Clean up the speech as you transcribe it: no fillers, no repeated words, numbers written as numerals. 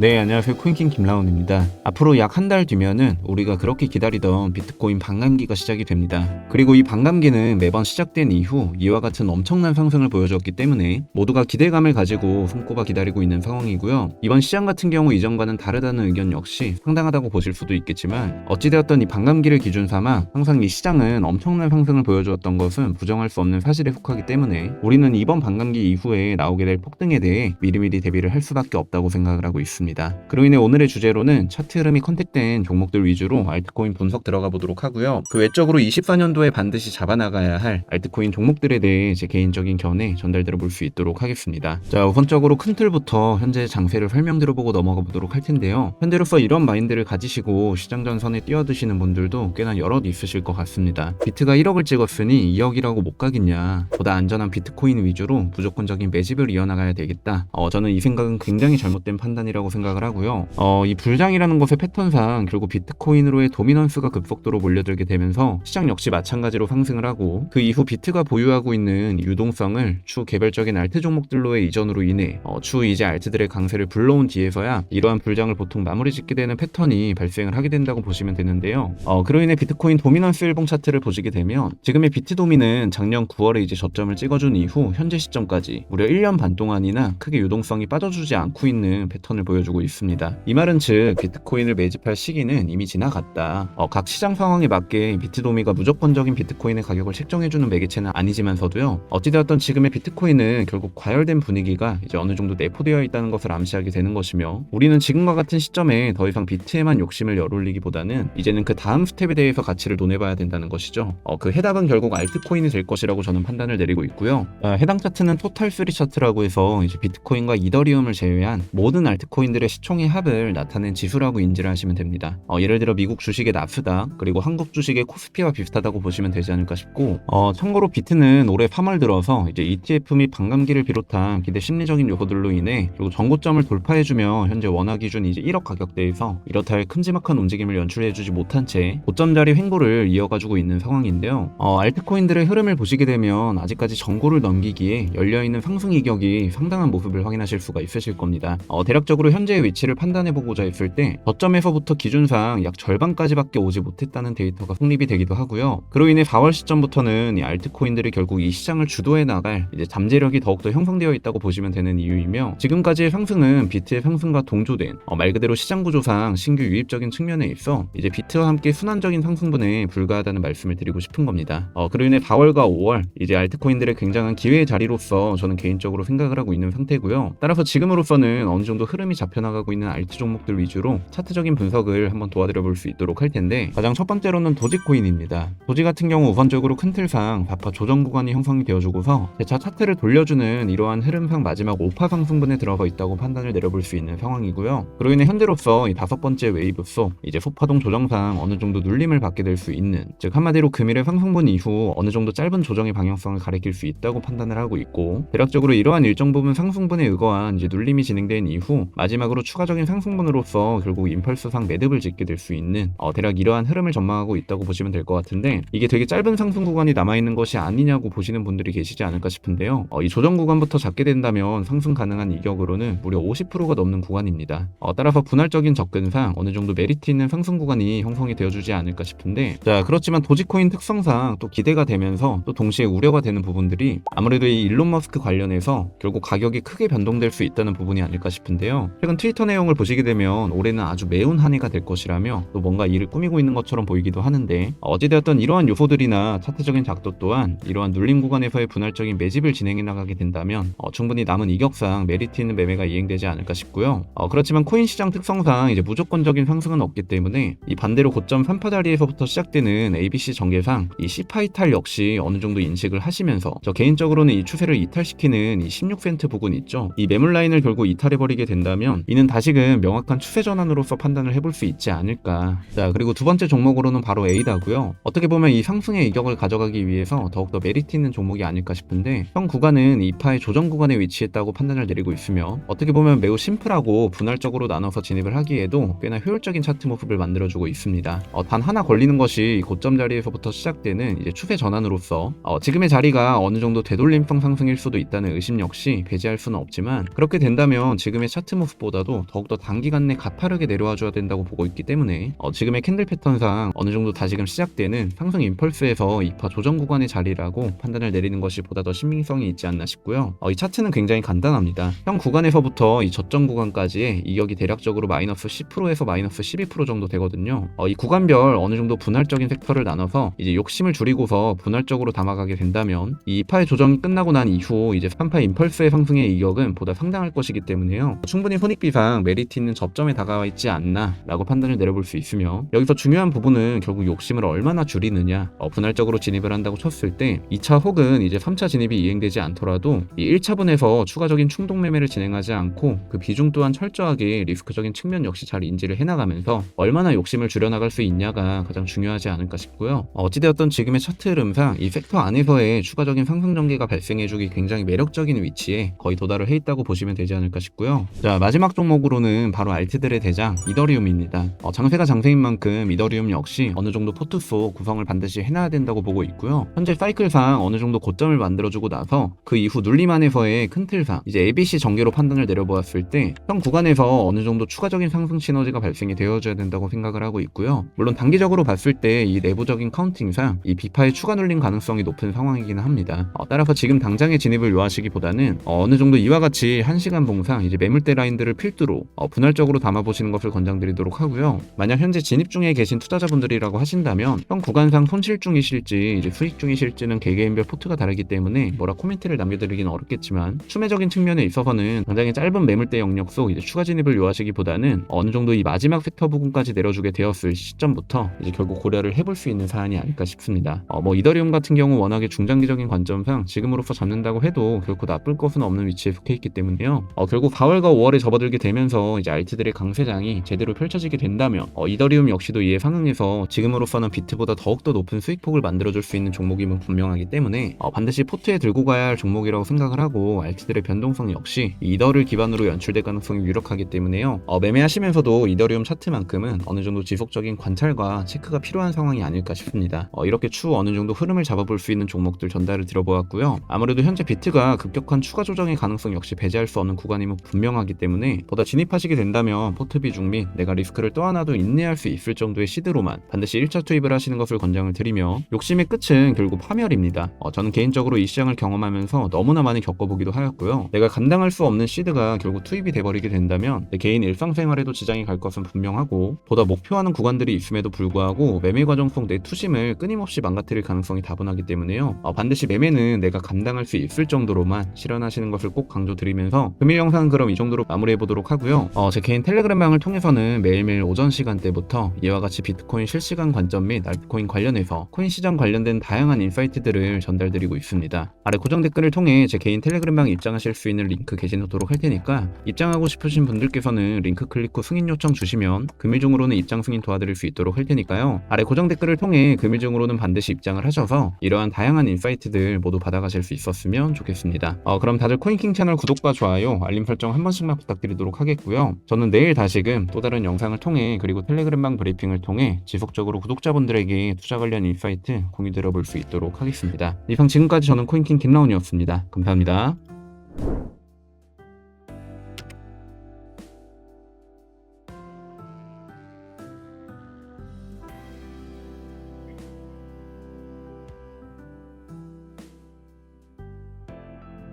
네, 안녕하세요. 코인킹 김라운입니다. 앞으로 약 한 달 뒤면은 우리가 그렇게 기다리던 비트코인 반감기가 시작이 됩니다. 그리고 이 반감기는 매번 시작된 이후 이와 같은 엄청난 상승을 보여주었기 때문에 모두가 기대감을 가지고 손꼽아 기다리고 있는 상황이고요. 이번 시장 같은 경우 이전과는 다르다는 의견 역시 상당하다고 보실 수도 있겠지만 어찌되었던 이 반감기를 기준 삼아 항상 이 시장은 엄청난 상승을 보여주었던 것은 부정할 수 없는 사실에 속하기 때문에 우리는 이번 반감기 이후에 나오게 될 폭등에 대해 미리미리 대비를 할 수밖에 없다고 생각을 하고 있습니다. 그로 인해 오늘의 주제로는 차트 흐름이 컨택된 종목들 위주로 알트코인 분석 들어가 보도록 하고요. 그 외적으로 24년도에 반드시 잡아나가야 할 알트코인 종목들에 대해 제 개인적인 견해 전달드려 볼 수 있도록 하겠습니다. 자, 우선적으로 큰 틀부터 현재 장세를 설명드려보고 넘어가 보도록 할 텐데요. 현재로서 이런 마인드를 가지시고 시장 전선에 뛰어드시는 분들도 꽤나 여럿 있으실 것 같습니다. 비트가 1억을 찍었으니 2억이라고 못 가겠냐, 보다 안전한 비트코인 위주로 무조건적인 매집을 이어나가야 되겠다. 저는 이 생각은 굉장히 잘못된 판단이라고 생각을 하고요. 이 불장이라는 것의 패턴상 결국 비트코인으로의 도미넌스가 급속도로 몰려들게 되면서 시장 역시 마찬가지로 상승을 하고 그 이후 비트가 보유하고 있는 유동성을 추 개별적인 알트 종목들로의 이전으로 인해 추 이제 알트들의 강세를 불러온 뒤에서야 이러한 불장을 보통 마무리 짓게 되는 패턴이 발생을 하게 된다고 보시면 되는데요. 그로 인해 비트코인 도미넌스 일봉 차트를 보시게 되면 지금의 비트 도미는 작년 9월에 이제 저점을 찍어준 이후 현재 시점까지 무려 1년 반 동안이나 크게 유동성이 빠져주지 않고 있는 패턴을 보여주고 있습니다. 이 말은 즉 비트코인을 매집할 시기는 이미 지나갔다. 각 시장 상황에 맞게 비트도미가 무조건적인 비트코인의 가격을 책정해주는 매개체는 아니지만서도요. 어찌되었던 지금의 비트코인은 결국 과열된 분위기가 이제 어느 정도 내포되어 있다는 것을 암시하게 되는 것이며 우리는 지금과 같은 시점에 더 이상 비트에만 욕심을 열올리기보다는 이제는 그 다음 스텝에 대해서 가치를 논해봐야 된다는 것이죠. 그 해답은 결국 알트코인이 될 것이라고 저는 판단을 내리고 있고요. 해당 차트는 토탈3 차트라고 해서 이제 비트코인과 이더리움을 제외한 모든 알트코인들의 시총의 합을 나타낸 지수라고 인지를 하시면 됩니다. 예를 들어 미국 주식의 나스닥 그리고 한국 주식의 코스피와 비슷하다고 보시면 되지 않을까 싶고 참고로 비트는 올해 3월 들어서 이제 ETF 및 반감기를 비롯한 기대 심리적인 요소들로 인해 그리고 전고점을 돌파해주며 현재 원화 기준 이제 1억 가격대에서 이렇다 할 큼지막한 움직임을 연출해주지 못한 채 고점 자리 횡보를 이어가지고 있는 상황인데요. 알트코인들의 흐름을 보시게 되면 아직까지 전고를 넘기기에 열려있는 상승 이격이 상당한 모습을 확인하실 수가 있으실 겁니다. 대략적으로 현재의 위치를 판단해보고자 했을 때 저점에서부터 기준상 약 절반까지밖에 오지 못했다는 데이터가 성립이 되기도 하고요. 그로 인해 4월 시점부터는 이 알트코인들이 결국 이 시장을 주도해 나갈 이제 잠재력이 더욱더 형성되어 있다고 보시면 되는 이유이며 지금까지의 상승은 비트의 상승과 동조된 말 그대로 시장 구조상 신규 유입적인 측면에 있어 이제 비트와 함께 순환적인 상승분에 불과하다는 말씀을 드리고 싶은 겁니다. 그로 인해 4월과 5월 이제 알트코인들의 굉장한 기회의 자리로서 저는 개인적으로 생각을 하고 있는 상태고요. 따라서 지금으로서는 어느 정도 흐름이 잡혀나가고 있는 알트 종목들 위주로 차트적인 분석을 한번 도와드려 볼 수 있도록 할 텐데 가장 첫 번째로는 도지코인입니다. 도지 같은 경우 우선적으로 큰 틀상 4파 조정 구간이 형성이 되어주고서 재차 차트를 돌려주는 이러한 흐름상 마지막 5파 상승분에 들어가 있다고 판단을 내려볼 수 있는 상황이고요. 그로 인해 현재로서 이 5번째 웨이브 속 이제 소파동 조정상 어느 정도 눌림을 받게 될 수 있는 즉 한마디로 금일의 상승분 이후 어느 정도 짧은 조정의 방향성을 가리킬 수 있다고 판단을 하고 있고 대략적으로 이러한 일정 부분 상승분에 의거한 이제 눌림이 진행된 이후 마지막으로 추가적인 상승분으로서 결국 임펄스상 매듭을 짓게 될 수 있는 대략 이러한 흐름을 전망하고 있다고 보시면 될 것 같은데 이게 되게 짧은 상승 구간이 남아있는 것이 아니냐고 보시는 분들이 계시지 않을까 싶은데요. 이 조정 구간부터 잡게 된다면 상승 가능한 이격으로는 무려 50%가 넘는 구간입니다. 따라서 분할적인 접근상 어느 정도 메리트 있는 상승 구간이 형성이 되어주지 않을까 싶은데 자 그렇지만 도지코인 특성상 또 기대가 되면서 또 동시에 우려가 되는 부분들이 아무래도 이 일론 머스크 관련해서 결국 가격이 크게 변동될 수 있다는 부분이 아닐까 싶은데요. 최근 트위터 내용을 보시게 되면 올해는 아주 매운 한 해가 될 것이라며 또 뭔가 일을 꾸미고 있는 것처럼 보이기도 하는데 어찌되었던 이러한 요소들이나 차트적인 작도 또한 이러한 눌림 구간에서의 분할적인 매집을 진행해 나가게 된다면 충분히 남은 이격상 메리트 있는 매매가 이행되지 않을까 싶고요. 그렇지만 코인 시장 특성상 이제 무조건적인 상승은 없기 때문에 이 반대로 고점 3파 자리에서부터 시작되는 ABC 전개상 이 C파 이탈 역시 어느 정도 인식을 하시면서 저 개인적으로는 이 추세를 이탈시키는 이 16센트 부분 있죠. 이 매물 라인을 결국 이탈해버리게 된다면 이는 다시금 명확한 추세 전환으로서 판단을 해볼 수 있지 않을까. 자 그리고 두 번째 종목으로는 바로 에이다고요. 어떻게 보면 이 상승의 이격을 가져가기 위해서 더욱더 메리트 있는 종목이 아닐까 싶은데 현 구간은 2파의 조정 구간에 위치했다고 판단을 내리고 있으며 어떻게 보면 매우 심플하고 분할적으로 나눠서 진입을 하기에도 꽤나 효율적인 차트 모습을 만들어주고 있습니다. 단 하나 걸리는 것이 고점 자리에서부터 시작되는 이제 추세 전환으로서 지금의 자리가 어느 정도 되돌림성 상승일 수도 있다는 의심 역시 배제할 수는 없지만 그렇게 된다면 지금의 차트 모습보다 것보다도 더욱더 단기간 내 가파르게 내려와 줘야 된다고 보고 있기 때문에 지금의 캔들 패턴상 어느 정도 다시금 시작되는 상승 임펄스에서 2파 조정 구간의 자리라고 판단을 내리는 것이 보다 더 신빙성이 있지 않나 싶고요. 이 차트는 굉장히 간단합니다. 현 구간에서부터 이 저점 구간까지의 이격이 대략적으로 마이너스 10%에서 마이너스 12% 정도 되거든요. 이 구간별 어느 정도 분할적인 섹터를 나눠서 이제 욕심을 줄이고서 분할적으로 담아가게 된다면 이 2파의 조정이 끝나고 난 이후 이제 3파 임펄스의 상승의 이격은 보다 상당할 것이기 때문에요. 충분히 손익비상 메리트 있는 접점에 다가와 있지 않나 라고 판단을 내려볼 수 있으며, 여기서 중요한 부분은 결국 욕심을 얼마나 줄이느냐. 분할적으로 진입을 한다고 쳤을 때 2차 혹은 이제 3차 진입이 이행되지 않더라도 이 1차분에서 추가적인 충동 매매를 진행하지 않고 그 비중 또한 철저하게 리스크적인 측면 역시 잘 인지를 해나가면서 얼마나 욕심을 줄여나갈 수 있냐가 가장 중요하지 않을까 싶고요. 어찌되었던 지금의 차트 흐름상 이 섹터 안에서의 추가적인 상승 전개가 발생해주기 굉장히 매력적인 위치에 거의 도달을 해 있다고 보시면 되지 않을까 싶고요. 자, 마지막 종목으로는 바로 알트들의 대장 이더리움입니다. 장세가 장세인 만큼 이더리움 역시 어느 정도 포트 속 구성을 반드시 해놔야 된다고 보고 있고요. 현재 사이클상 어느 정도 고점을 만들어주고 나서 그 이후 눌림 안에서의 큰 틀상 이제 ABC 전개로 판단을 내려보았을 때 현 구간에서 어느 정도 추가적인 상승 시너지가 발생이 되어줘야 된다고 생각을 하고 있고요. 물론 단기적으로 봤을 때 이 내부적인 카운팅상 이 비파의 추가 눌림 가능성이 높은 상황이긴 합니다. 따라서 지금 당장의 진입을 요하시기보다는 어느 정도 이와 같이 1시간 봉상 이제 매물대 라인들을 필두로 분할적으로 담아보시는 것을 권장드리도록 하고요. 만약 현재 진입 중에 계신 투자자분들이라고 하신다면 현 구간상 손실 중이실지 이제 수익 중이실지는 개개인별 포트가 다르기 때문에 뭐라 코멘트를 남겨드리기는 어렵겠지만, 추매적인 측면에 있어서는 당장의 짧은 매물대 영역 속 이제 추가 진입을 요하시기보다는 어느 정도 이 마지막 섹터 부분까지 내려주게 되었을 시점부터 이제 결국 고려를 해볼 수 있는 사안이 아닐까 싶습니다. 이더리움 같은 경우 워낙에 중장기적인 관점상 지금으로서 잡는다고 해도 결코 나쁠 것은 없는 위치에 속해 있기 때문에요. 결국 4월과 5월에 접어들게 되면서 이제 알트들의 강세장이 제대로 펼쳐지게 된다면 이더리움 역시도 이에 상응해서 지금으로서는 비트보다 더욱더 높은 수익폭을 만들어줄 수 있는 종목임은 분명하기 때문에 반드시 포트에 들고 가야 할 종목이라고 생각을 하고, 알트들의 변동성 역시 이더를 기반으로 연출될 가능성이 유력하기 때문에요. 매매하시면서도 이더리움 차트만큼은 어느 정도 지속적인 관찰과 체크가 필요한 상황이 아닐까 싶습니다. 이렇게 추후 어느 정도 흐름을 잡아볼 수 있는 종목들 전달을 드려보았고요. 아무래도 현재 비트가 급격한 추가 조정의 가능성 역시 배제할 수 없는 구간임은 분명하기 때문에 보다 진입하시게 된다면 포트 비중 및 내가 리스크를 떠안아도 인내할 수 있을 정도의 시드로만 반드시 1차 투입을 하시는 것을 권장을 드리며, 욕심의 끝은 결국 파멸입니다. 저는 개인적으로 이 시장을 경험하면서 너무나 많이 겪어보기도 하였고요. 내가 감당할 수 없는 시드가 결국 투입이 돼버리게 된다면 내 개인 일상생활에도 지장이 갈 것은 분명하고, 보다 목표하는 구간들이 있음에도 불구하고 매매 과정 속 내 투심을 끊임없이 망가뜨릴 가능성이 다분하기 때문에요. 반드시 매매는 내가 감당할 수 있을 정도로만 실현하시는 것을 꼭 강조드리면서 금일 영상은 그럼 이 정도로 마무리해보도록 하고요. 제 개인 텔레그램방을 통해서는 매일매일 오전 시간대부터 이와 같이 비트코인 실시간 관점 및 알트코인 관련해서 코인 시장 관련된 다양한 인사이트들을 전달드리고 있습니다. 아래 고정 댓글을 통해 제 개인 텔레그램방 입장하실 수 있는 링크 게시놓도록 할 테니까 입장하고 싶으신 분들께서는 링크 클릭 후 승인 요청 주시면 금일 중으로는 입장 승인 도와드릴 수 있도록 할 테니까요. 아래 고정 댓글을 통해 금일 중으로는 반드시 입장을 하셔서 이러한 다양한 인사이트들 모두 받아가실 수 있었으면 좋겠습니다. 그럼 다들 코인킹 채널 구독과 좋아요, 알림 설정 한 번씩만 부탁드리도록 하겠고요. 저는 내일 다시금 또 다른 영상을 통해 그리고 텔레그램방 브리핑을 통해 지속적으로 구독자분들에게 투자 관련 인사이트 공유드려 볼 수 있도록 하겠습니다. 이상 지금까지 저는 코인킹 김라운이었습니다. 감사합니다.